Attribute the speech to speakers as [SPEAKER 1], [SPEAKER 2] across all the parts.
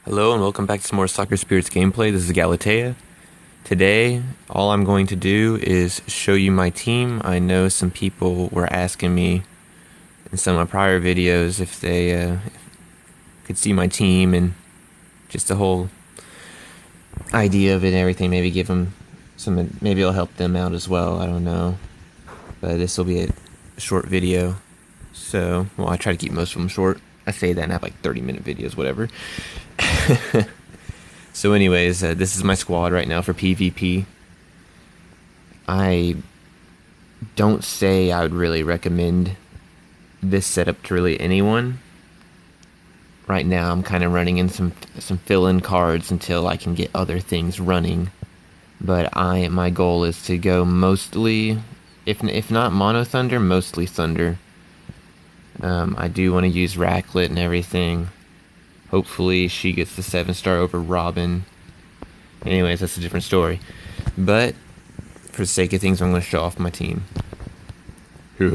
[SPEAKER 1] Hello and welcome back to some more Soccer Spirits gameplay. This is Galatea. Today, all I'm going to do is show you my team. I know some people were asking me in some of my prior videos if they could see my team and just the whole idea of it and everything. Maybe give them some, maybe it'll help them out as well. I don't know. But this will be a short video. So, well, I try to keep most of them short. I say that and have like 30-minute videos, whatever. So anyways, this is my squad right now for PvP. I don't say I would really recommend this setup to really anyone. Right now I'm kind of running in some fill-in cards until I can get other things running. But my goal is to go mostly, if not mono Thunder, mostly Thunder. I do want to use Racklet and everything. Hopefully she gets the 7-star over Robin. Anyways, that's a different story. But, for the sake of things, I'm going to show off my team.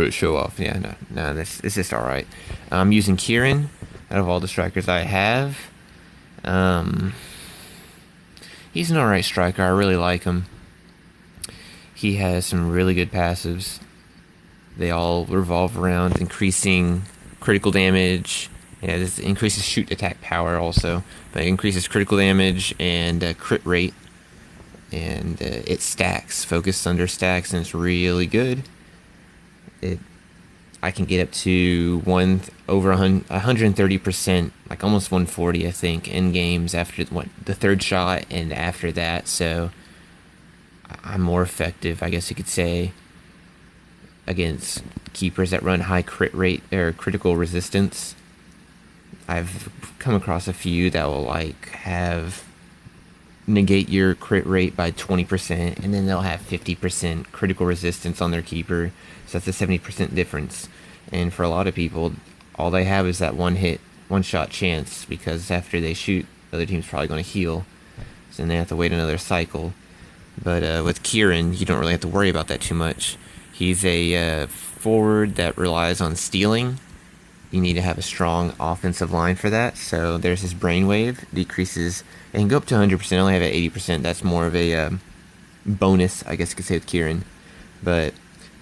[SPEAKER 1] Show off. Yeah, no, this is just alright. I'm using Kieran out of all the strikers I have. He's an alright striker. I really like him. He has some really good passives. They all revolve around increasing critical damage. Yeah, this increases shoot attack power also, but it increases critical damage and crit rate, and it stacks. Focus Thunder stacks, and it's really good. I can get up to over 130%, like almost 140, I think, in games after the third shot and after that. So I'm more effective, I guess you could say, against keepers that run high crit rate or critical resistance. I've come across a few that will negate your crit rate by 20%, and then they'll have 50% critical resistance on their keeper, so that's a 70% difference. And for a lot of people, all they have is that one shot chance, because after they shoot, the other team's probably going to heal, so then they have to wait another cycle. But with Kieran, you don't really have to worry about that too much. He's a forward that relies on stealing. You need to have a strong offensive line for that. So there's his brainwave, decreases. It can go up to 100%. I only have it at 80%. That's more of a bonus, I guess you could say, with Kieran. But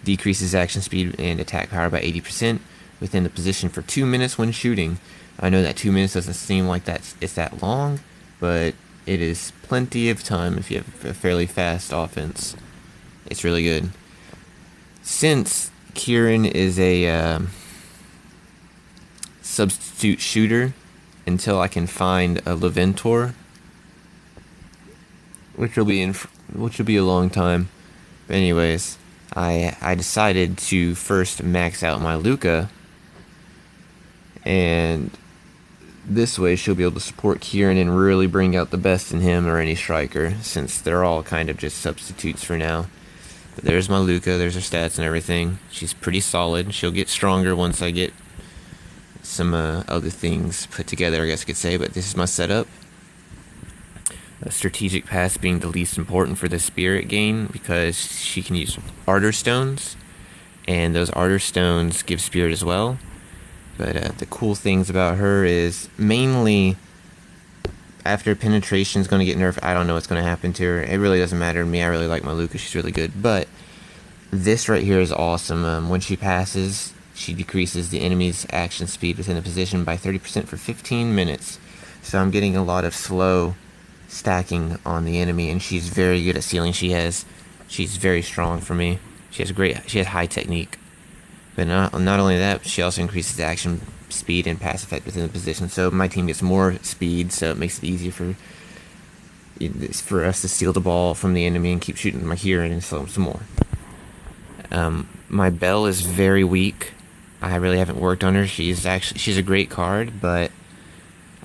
[SPEAKER 1] decreases action speed and attack power by 80% within the position for 2 minutes when shooting. I know that 2 minutes doesn't seem like it's that long, but it is plenty of time if you have a fairly fast offense. It's really good. Since Kieran is a substitute shooter until I can find a Leventor, which will be a long time. But anyways, I decided to first max out my Luca, and this way she'll be able to support Kieran and really bring out the best in him or any striker, since they're all kind of just substitutes for now. But there's my Luca, there's her stats and everything. She's pretty solid. She'll get stronger once I get some other things put together, I guess you could say. But this is my setup. A strategic pass being the least important for the Spirit gain, because she can use Ardor Stones, and those Ardor Stones give Spirit as well. But the cool things about her is, mainly after penetration is going to get nerfed. I don't know what's going to happen to her. It really doesn't matter to me. I really like my Luca. She's really good. But this right here is awesome. When she passes, she decreases the enemy's action speed within the position by 30% for 15 minutes. So I'm getting a lot of slow stacking on the enemy, and she's very good at sealing. She's very strong for me. She has high technique. But not only that, she also increases the action speed and pass effect within the position. So my team gets more speed, so it makes it easier for us to steal the ball from the enemy and keep shooting my Kieran and slow some more. My Belle is very weak. I really haven't worked on her. She's a great card, but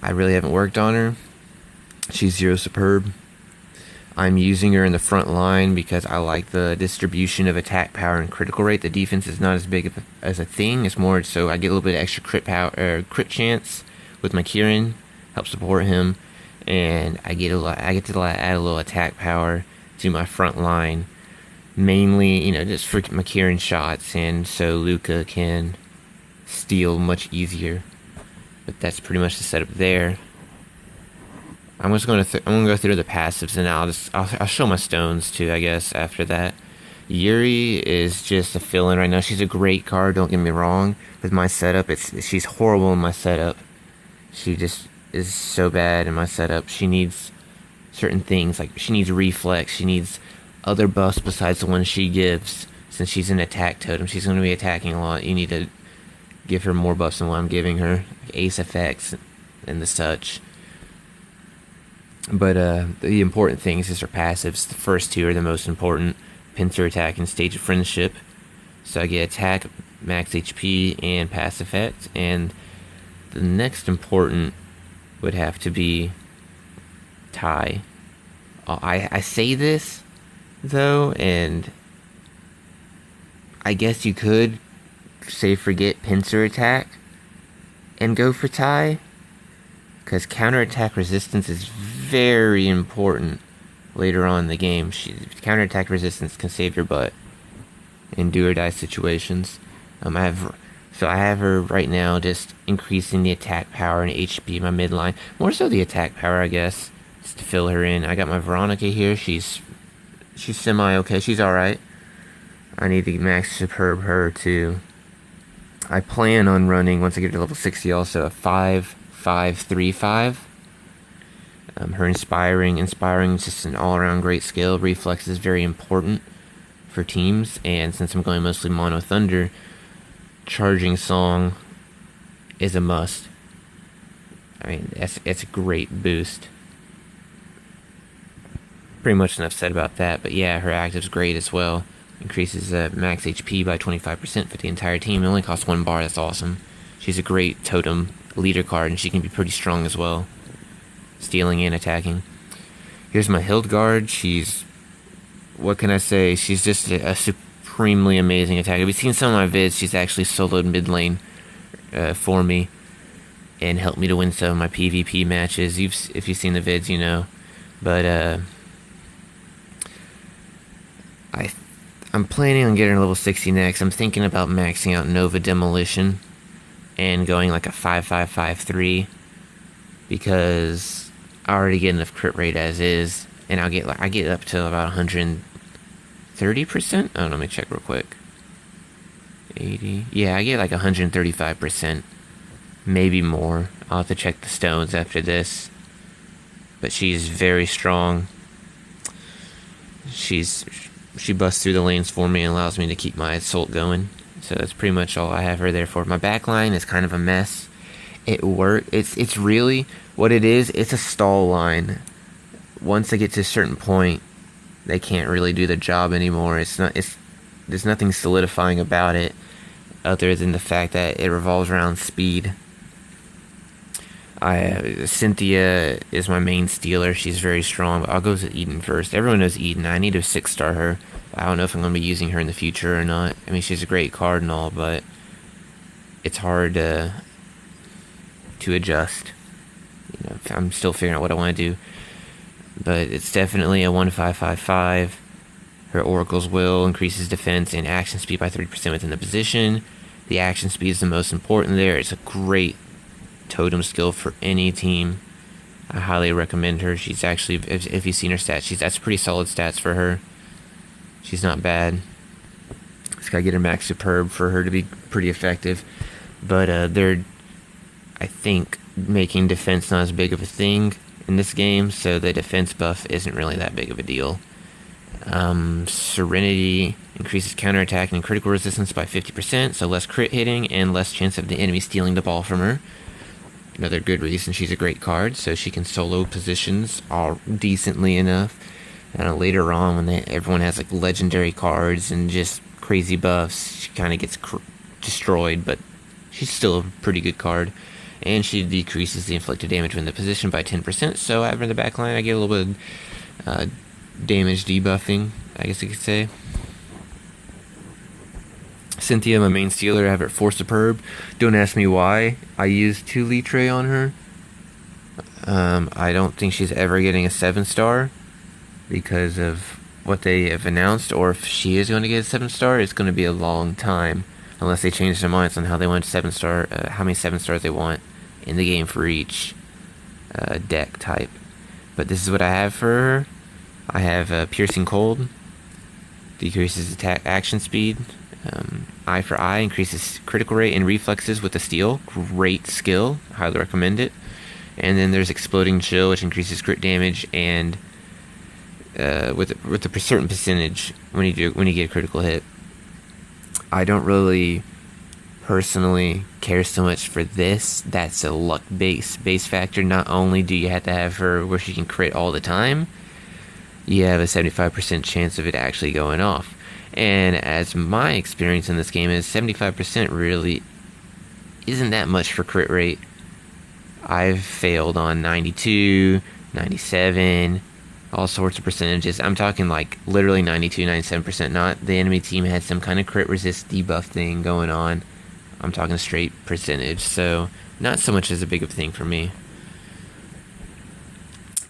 [SPEAKER 1] I really haven't worked on her. She's zero superb. I'm using her in the front line because I like the distribution of attack power and critical rate. The defense is not as big as a thing. It's more so I get a little bit of extra crit chance with my Kieran, help support him, and I get to add a little attack power to my front line. Mainly, just for my Kieran shots, and so Luca can steal much easier. But that's pretty much the setup there. I'm gonna go through the passives, and I'll show my stones too, I guess, after that. Yuri is just a fill-in right now. She's a great card, don't get me wrong. With my setup, she's horrible in my setup. She just is so bad in my setup. She needs certain things, like she needs reflex. She needs other buffs besides the ones she gives. Since she's an attack totem, she's going to be attacking a lot. You need to give her more buffs than what I'm giving her, like ace effects and the such. But the important things is her passives. The first two are the most important: pincer attack and stage of friendship. So I get attack, max HP, and pass effect. And the next important would have to be tie. I say this though, and I guess you could say forget pincer attack and go for tie, because counterattack resistance is very important later on in the game. Counterattack resistance can save your butt in do or die situations. I have her right now just increasing the attack power and HP in my midline. More so the attack power, I guess, just to fill her in. I got my Veronica here. She's semi-okay. She's alright. I need to max superb her too. I plan on running, once I get to level 60, also a 5-5-3-5. Her inspiring is just an all-around great skill. Reflex is very important for teams, and since I'm going mostly mono thunder, charging song is a must. I mean, it's a great boost. Pretty much enough said about that, but yeah, her active's great as well. Increases max HP by 25% for the entire team. It only costs 1 bar, that's awesome. She's a great totem leader card, and she can be pretty strong as well, stealing and attacking. Here's my Hildegard. What can I say? She's just a supremely amazing attacker. If you've seen some of my vids, she's actually soloed mid lane for me and helped me to win some of my PvP matches. If you've seen the vids, you know. But I'm planning on getting level 60 next. I'm thinking about maxing out Nova Demolition and going like a 5-5-5-3, because I already get enough crit rate as is, and I get up to about 130%. Oh, let me check real quick. 80. Yeah, I get like 135%, maybe more. I'll have to check the stones after this. But she's very strong. She busts through the lanes for me and allows me to keep my assault going. So that's pretty much all I have her there for. My backline is kind of a mess. It's really what it is. It's a stall line. Once they get to a certain point, they can't really do the job anymore. There's nothing solidifying about it other than the fact that it revolves around speed. Cynthia is my main stealer. She's very strong, but I'll go to Eden first. Everyone knows Eden. I need to 6-star her. I don't know if I'm going to be using her in the future or not. I mean, she's a great card and all, but it's hard to adjust. You know, I'm still figuring out what I want to do. But it's definitely a 1-5-5-5. Her Oracle's Will increases defense and action speed by 3% within the position. The action speed is the most important there. It's a great totem skill for any team. I highly recommend her. She's actually, if you've seen her stats, that's pretty solid stats for her. She's not bad. Just gotta get her max superb for her to be pretty effective. But they're, I think, making defense not as big of a thing in this game, so the defense buff isn't really that big of a deal. Serenity increases counterattack and critical resistance by 50%, so less crit hitting and less chance of the enemy stealing the ball from her. Another good reason she's a great card, so she can solo positions all decently enough. And later on, when everyone has like legendary cards and just crazy buffs, she kind of gets destroyed, but she's still a pretty good card. And she decreases the inflicted damage when the position by 10%, so I have her in the back line. I get a little bit of damage debuffing, I guess you could say. Cynthia, my main stealer, I have her at 4 superb. Don't ask me why I used 2 Litre on her. I don't think she's ever getting a 7-star because of what they have announced, or if she is going to get a 7-star, it's going to be a long time unless they change their minds on how they want 7-star, how many 7-stars they want in the game for each deck type. But this is what I have for her. I have Piercing Cold, decreases attack action speed. Eye for Eye increases critical rate and reflexes with the steel. Great skill, highly recommend it. And then there's Exploding Chill, which increases crit damage and with a certain percentage when you get a critical hit. I don't really personally care so much for this. That's a luck base factor. Not only do you have to have her where she can crit all the time, you have a 75% chance of it actually going off. And as my experience in this game is, 75% really isn't that much for crit rate. I've failed on 92, 97, all sorts of percentages. I'm talking like literally 92, 97%. Not the enemy team had some kind of crit resist debuff thing going on. I'm talking straight percentage. So not so much as a big of a thing for me.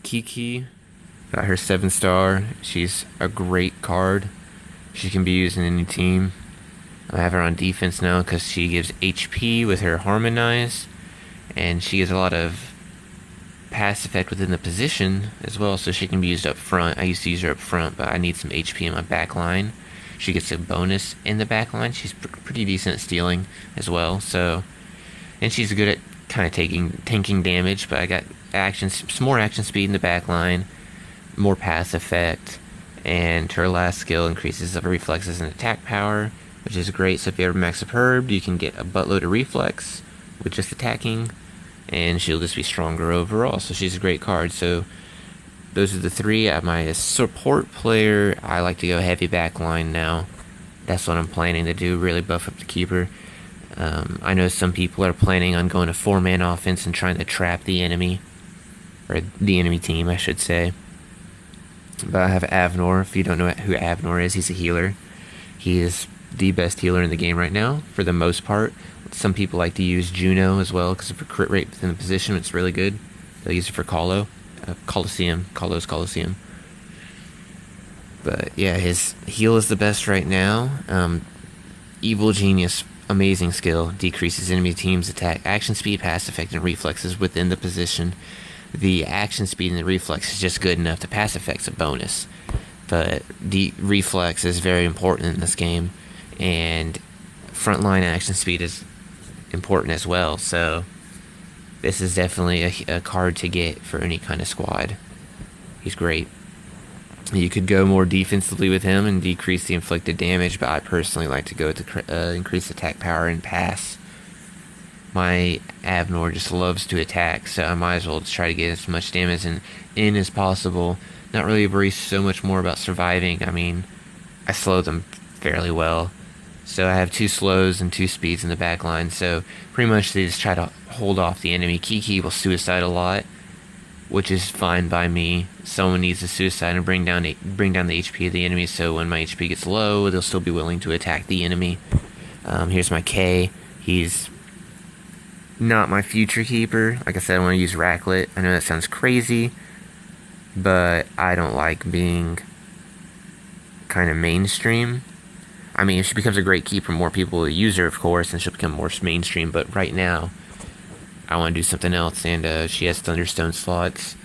[SPEAKER 1] Kiki, got her 7-star. She's a great card. She can be used in any team. I have her on defense now because she gives HP with her Harmonize. And she gives a lot of pass effect within the position as well, so she can be used up front. I used to use her up front, but I need some HP in my back line. She gets a bonus in the back line. She's pretty decent at stealing as well. And she's good at kind of tanking damage, but I got some more action speed in the back line, more pass effect, and her last skill increases of reflexes and attack power, which is great. So if you ever max up Herb, you can get a buttload of reflex with just attacking, and she'll just be stronger overall. So she's a great card. So those are the three. My support player, I like to go heavy back line now. That's what I'm planning to do, really buff up the keeper. I know some people are planning on going to 4-man offense and trying to trap the enemy, or the enemy team, I should say. But I have Avnor. If you don't know who Avnor is, he's a healer. He is the best healer in the game right now, for the most part. Some people like to use Juno as well, because of her crit rate within the position, it's really good. They'll use it for Coliseum. Coliseum. But yeah, his heal is the best right now. Evil Genius, amazing skill. Decreases enemy team's attack, action speed, pass effect, and reflexes within the position. The action speed and the reflex is just good enough. The pass effect's a bonus. But the reflex is very important in this game. And frontline action speed is important as well. So this is definitely a card to get for any kind of squad. He's great. You could go more defensively with him and decrease the inflicted damage, but I personally like to go to increase attack power and pass. My Avnor just loves to attack, so I might as well just try to get as much damage in as possible. Not really worry so much more about surviving. I mean, I slow them fairly well. So I have 2 slows and 2 speeds in the back line, so pretty much they just try to hold off the enemy. Kiki will suicide a lot, which is fine by me. Someone needs to suicide and bring down the HP of the enemy, so when my HP gets low, they'll still be willing to attack the enemy. Here's my K. He's not my future keeper. Like I said, I want to use Racklet. I know that sounds crazy, but I don't like being kind of mainstream. I mean, if she becomes a great keeper, more people will use her, of course, and she'll become more mainstream. But right now, I want to do something else, and she has Thunderstone slots.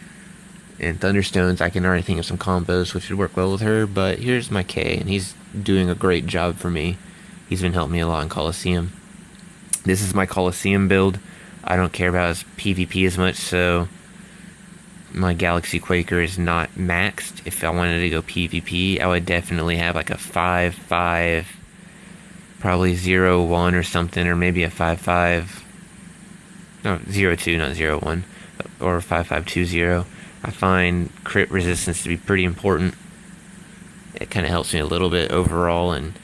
[SPEAKER 1] And Thunderstones, I can already think of some combos which would work well with her. But here's my K, and he's doing a great job for me. He's been helping me a lot in Coliseum. This is my Coliseum build. I don't care about his PvP as much, so my Galaxy Quaker is not maxed. If I wanted to go PvP, I would definitely have like a 5-5, probably 0-1 or something, or maybe a 5-5, no, 0-2, not 0-1, or 5-5-2-0. I find crit resistance to be pretty important. It kind of helps me a little bit overall in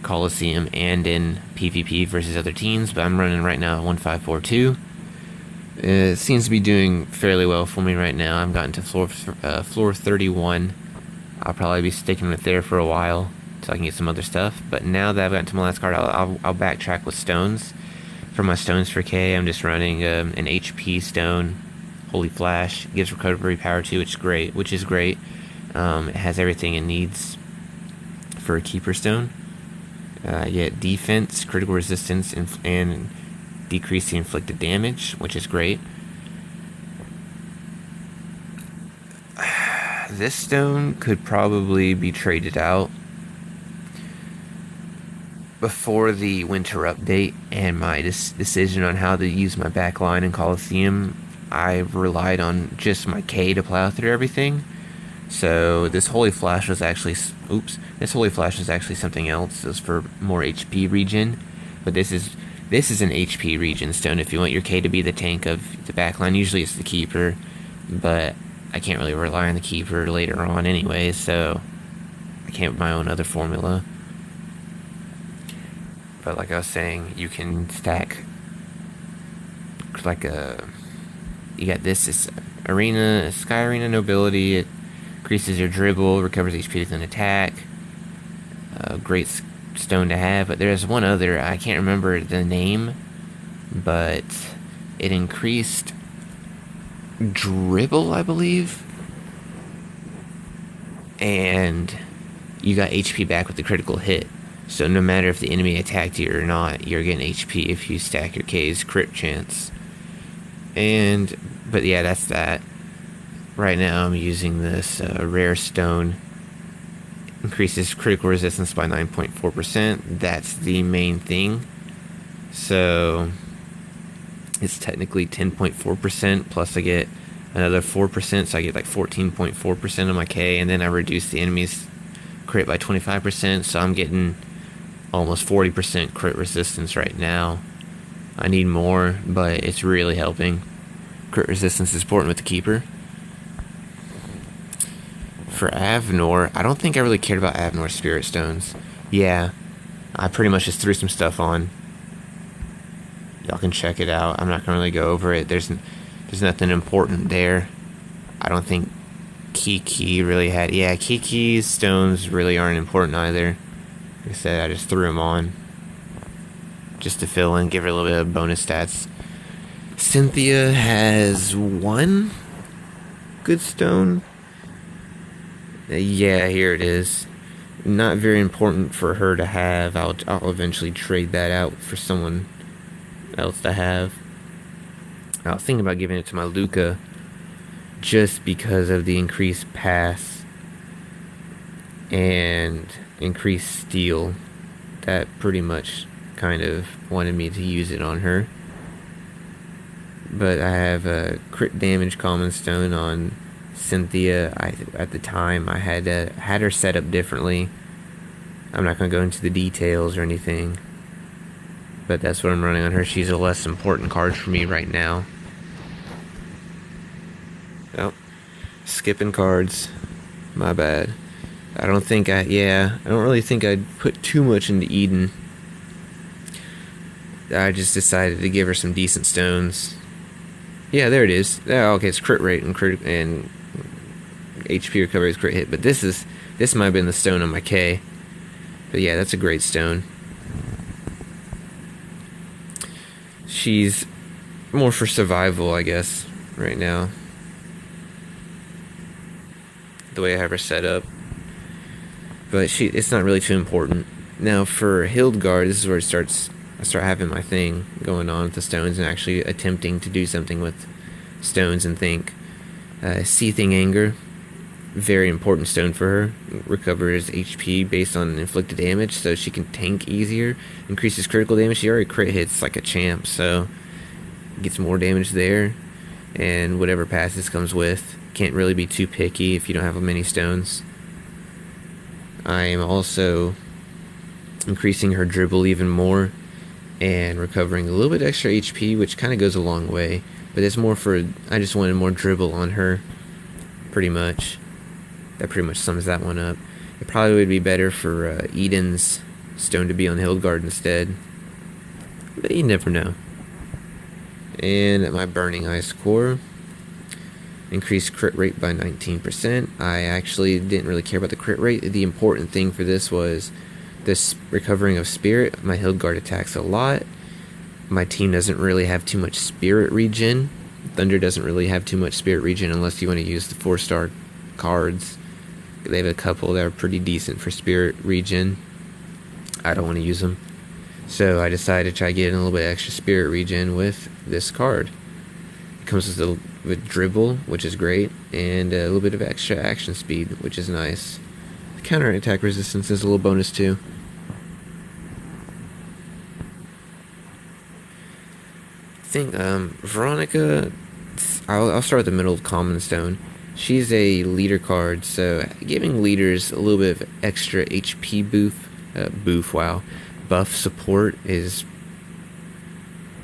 [SPEAKER 1] Coliseum and in PvP versus other teams, but I'm running right now 1-5-4-2. It seems to be doing fairly well for me right now. I've gotten to floor 31. I'll probably be sticking with there for a while until I can get some other stuff. But now that I've gotten to my last card, I'll backtrack with stones. For my stones for K, I'm just running an HP stone, Holy Flash. It gives recovery power too, which is great. It has everything it needs for a keeper stone. You get defense, critical resistance, and decrease the inflicted damage, which is great. This stone could probably be traded out before the winter update and my decision on how to use my back line in Coliseum. I relied on just my K to plow through everything. So this Holy Flash was actually, this Holy Flash was actually something else. It was for more HP regen, but this is an HP regen stone. If you want your K to be the tank of the backline, usually it's the Keeper, but I can't really rely on the Keeper later on anyway, so I can't with my own other formula. But like I was saying, you can stack like you got this arena, Sky Arena Nobility. It increases your dribble, recovers HP with an attack. Great stone to have. But there's one other, I can't remember the name, but it increased dribble, I believe. And you got HP back with the critical hit. So no matter if the enemy attacked you or not, you're getting HP if you stack your K's crit chance. But yeah, that's that. Right now I'm using this rare stone. Increases critical resistance by 9.4%. That's the main thing. So it's technically 10.4%, plus I get another 4%, so I get like 14.4% of my K, and then I reduce the enemy's crit by 25%, so I'm getting almost 40% crit resistance right now. I need more, but it's really helping. Crit resistance is important with the Keeper. For Avnor, I don't think I really cared about Avnor's Spirit Stones. Yeah, I pretty much just threw some stuff on. Y'all can check it out. I'm not gonna really go over it. There's nothing important there. I don't think Kiki really had... Yeah, Kiki's stones really aren't important either. Like I said, I just threw them on just to fill in, give her a little bit of bonus stats. Cynthia has one good stone. Yeah, here it is. Not very important for her to have. I'll eventually trade that out for someone else to have. I was thinking about giving it to my Luca just because of the increased pass and increased steal. That pretty much kind of wanted me to use it on her. But I have a crit damage common stone on Cynthia. At the time I had her set up differently. I'm not going to go into the details or anything, but that's what I'm running on her. She's a less important card for me right now. Oh, skipping cards. My bad. I don't really think I'd put too much into Eden. I just decided to give her some decent stones. Yeah, there it is. Oh, okay, it's crit rate and HP recovery is crit hit. But this might have been the stone on my K. But yeah, that's a great stone. She's more for survival, I guess, right now. The way I have her set up. But it's not really too important. Now for Hildegard, this is where I start having my thing going on with the stones and actually attempting to do something with stones and think. Seething Anger, very important stone for her. Recovers HP based on inflicted damage, so she can tank easier. Increases critical damage. She already crit hits like a champ, so gets more damage there. And whatever passes comes with. Can't really be too picky if you don't have many stones. I am also increasing her dribble even more and recovering a little bit extra HP, which kind of goes a long way. But it's more for, I just wanted more dribble on her, pretty much. That pretty much sums that one up. It probably would be better for Eden's stone to be on Hildegard instead. But you never know. And my Burning Ice Core. Increased crit rate by 19%. I actually didn't really care about the crit rate. The important thing for this was this recovering of spirit. My Hildegard attacks a lot. My team doesn't really have too much spirit regen. Thunder doesn't really have too much spirit regen unless you want to use the 4-star cards. They have a couple that are pretty decent for spirit regen. I don't want to use them. So I decided to try getting a little bit extra spirit regen with this card. It comes with with dribble, which is great, and a little bit of extra action speed, which is nice. The counter-attack resistance is a little bonus too. I think Veronica, I'll start with the middle of Common Stone. She's a leader card, so giving leaders a little bit of extra HP buff support is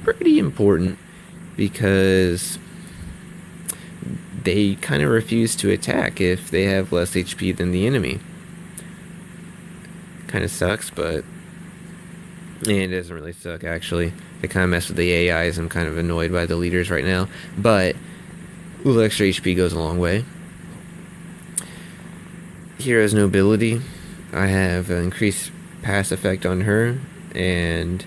[SPEAKER 1] pretty important, because they kind of refuse to attack if they have less HP than the enemy. Kind of sucks, but it doesn't really suck, actually. They kind of mess with the AIs. I'm kind of annoyed by the leaders right now, but a little extra HP goes a long way. Hero's Nobility. I have increased pass effect on her, and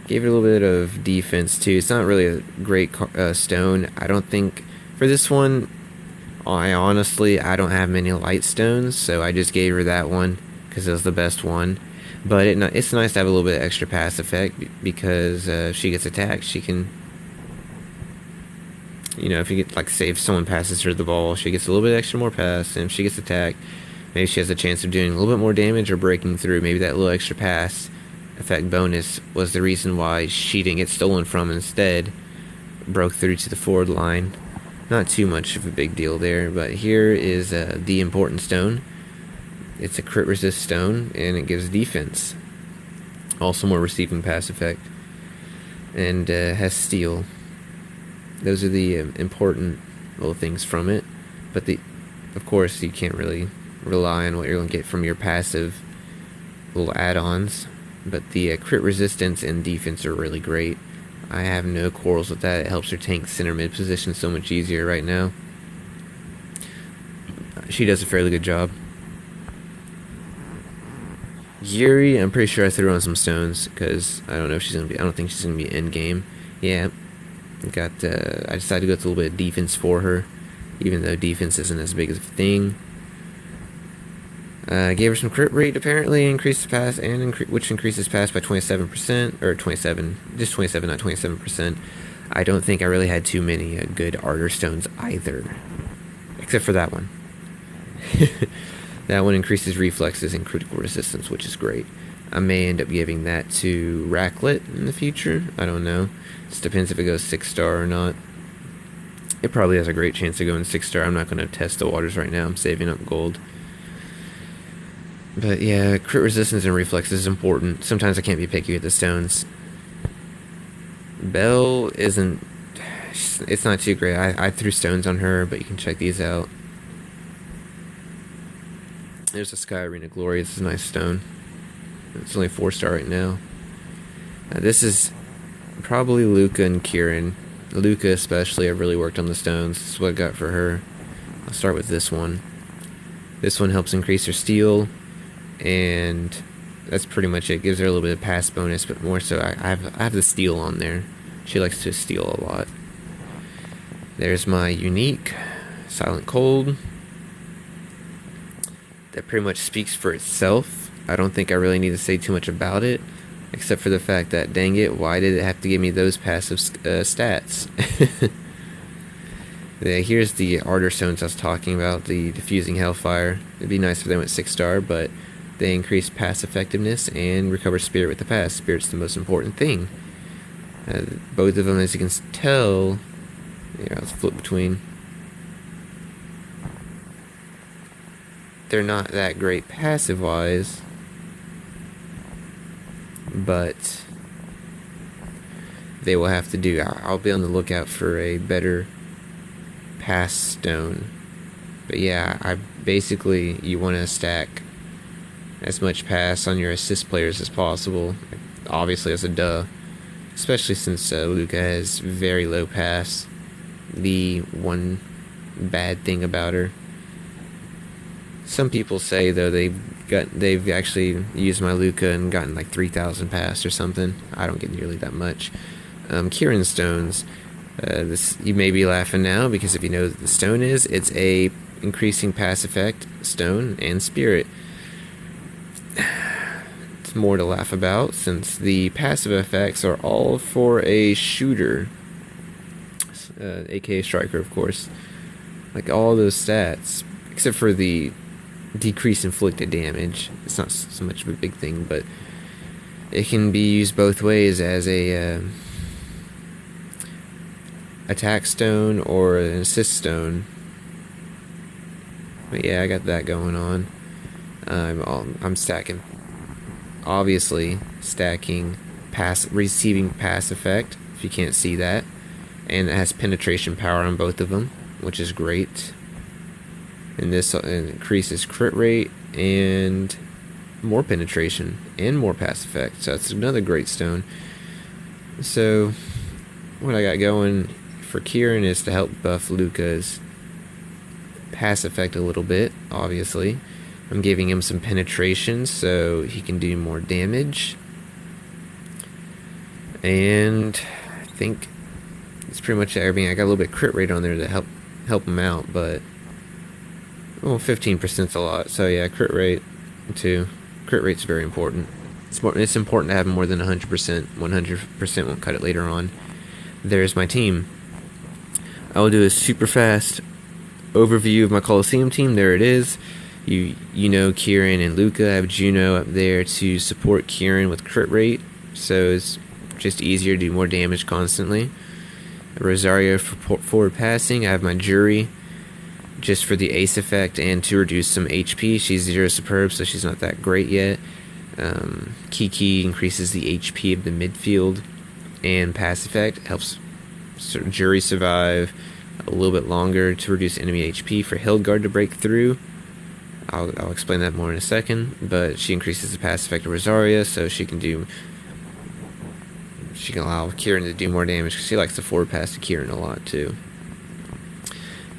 [SPEAKER 1] gave it a little bit of defense too. It's not really a great stone. I don't think for this one. I don't have many light stones, so I just gave her that one because it was the best one. But it's nice to have a little bit of extra pass effect, because if she gets attacked, she can, if you get, like, say if someone passes her the ball, she gets a little bit extra more pass, and if she gets attacked, maybe she has a chance of doing a little bit more damage or breaking through. Maybe that little extra pass effect bonus was the reason why she didn't get stolen from, instead broke through to the forward line. Not too much of a big deal there, but here is the important stone. It's a crit resist stone, and it gives defense. Also more receiving pass effect, and has steal. Those are the important little things from it, but of course you can't really rely on what you're going to get from your passive little add-ons, but the crit resistance and defense are really great. I have no quarrels with that. It helps her tank center mid position so much easier right now. She does a fairly good job. Yuri, I'm pretty sure I threw on some stones, because I don't know if she's gonna be. I don't think she's gonna be end game. Yeah, I decided to go with a little bit of defense for her, even though defense isn't as big of a thing. Gave her some crit rate, apparently, increased the pass, which increases pass by 27%, or 27, just 27, not 27%. I don't think I really had too many good Ardor Stones either, except for that one. That one increases reflexes and critical resistance, which is great. I may end up giving that to Racklet in the future. I don't know. Just depends if it goes 6-star or not. It probably has a great chance of going 6-star. I'm not going to test the waters right now. I'm saving up gold. But yeah, crit resistance and reflexes is important. Sometimes I can't be picky with the stones. Belle isn't... It's not too great. I threw stones on her, but you can check these out. There's a Sky Arena Glory. This is a nice stone. It's only 4-star right now. This is probably Luca and Kieran. Luca especially, I've really worked on the stones. This is what I got for her. I'll start with this one. This one helps increase her steal, and that's pretty much it. Gives her a little bit of pass bonus, but more so I have the steal on there. She likes to steal a lot. There's my unique Silent Cold. That pretty much speaks for itself. I don't think I really need to say too much about it, except for the fact that, dang it, why did it have to give me those passive stats? Here's the Ardor Stones I was talking about, the Diffusing Hellfire. It'd be nice if they went 6-star, but they increase pass effectiveness and recover spirit with the pass. Spirit's the most important thing. Both of them, as you can tell, let's flip between. They're not that great passive-wise, but they will have to do. I'll be on the lookout for a better pass stone. But yeah, you want to stack as much pass on your assist players as possible. Obviously, as a duh. Especially since Luca has very low pass. The one bad thing about her. Some people say, though, they've actually used my Luca and gotten like 3,000 pass or something. I don't get nearly that much. Kieran Stones. This, you may be laughing now, because if you know what the stone is, it's a increasing pass effect stone and spirit. It's more to laugh about, since the passive effects are all for a shooter. aka striker, of course. Like all those stats, except for the decrease inflicted damage. It's not so much of a big thing, but it can be used both ways as a attack stone or an assist stone. But yeah, I got that going on. I'm stacking, obviously stacking receiving pass effect, if you can't see that, and it has penetration power on both of them, which is great. And this increases crit rate and more penetration and more pass effect, so it's another great stone. So what I got going for Kieran is to help buff Luca's pass effect a little bit. Obviously I'm giving him some penetration so he can do more damage, and I think it's pretty much everything. I got a little bit crit rate on there to help him out, but 15%'s a lot. So yeah, crit rate too. Crit rate's very important. It's important to have more than 100%. 100% won't cut it later on. There's my team. I will do a super fast overview of my Coliseum team. There it is. You know Kieran and Luca. I have Juno up there to support Kieran with crit rate, so it's just easier to do more damage constantly. Rosario for forward passing. I have my Jury just for the ace effect and to reduce some HP. She's 0 superb, so she's not that great yet. Kiki increases the HP of the midfield, and pass effect helps Jury survive a little bit longer to reduce enemy HP for Hildegard to break through. I'll explain that more in a second, but she increases the pass effect of Rosaria, so she can allow Kieran to do more damage, because she likes to forward pass to Kieran a lot too.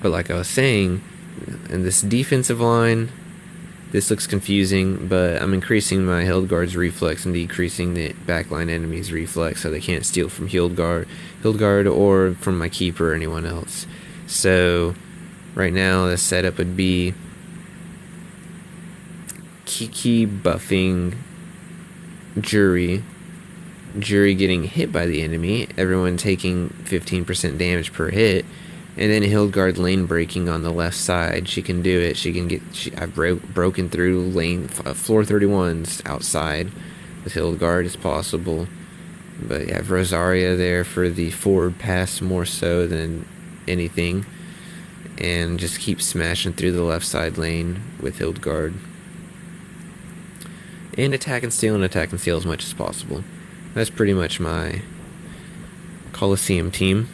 [SPEAKER 1] But like I was saying, in this defensive line, this looks confusing, but I'm increasing my Hildegard's reflex and decreasing the backline enemy's reflex so they can't steal from Hildegard or from my keeper or anyone else. So right now the setup would be Kiki buffing Jury getting hit by the enemy, everyone taking 15% damage per hit, and then Hildegard lane breaking on the left side. She can do it. I've broken through lane floor 31s outside with Hildegard as possible. But you have Rosaria there for the forward pass more so than anything, and just keep smashing through the left side lane with Hildegard. And attack and steal as much as possible. That's pretty much my Coliseum team.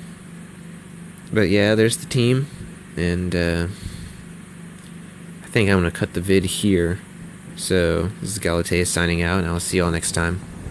[SPEAKER 1] But yeah, there's the team, and I think I'm going to cut the vid here. So this is Galatea signing out, and I'll see y'all next time.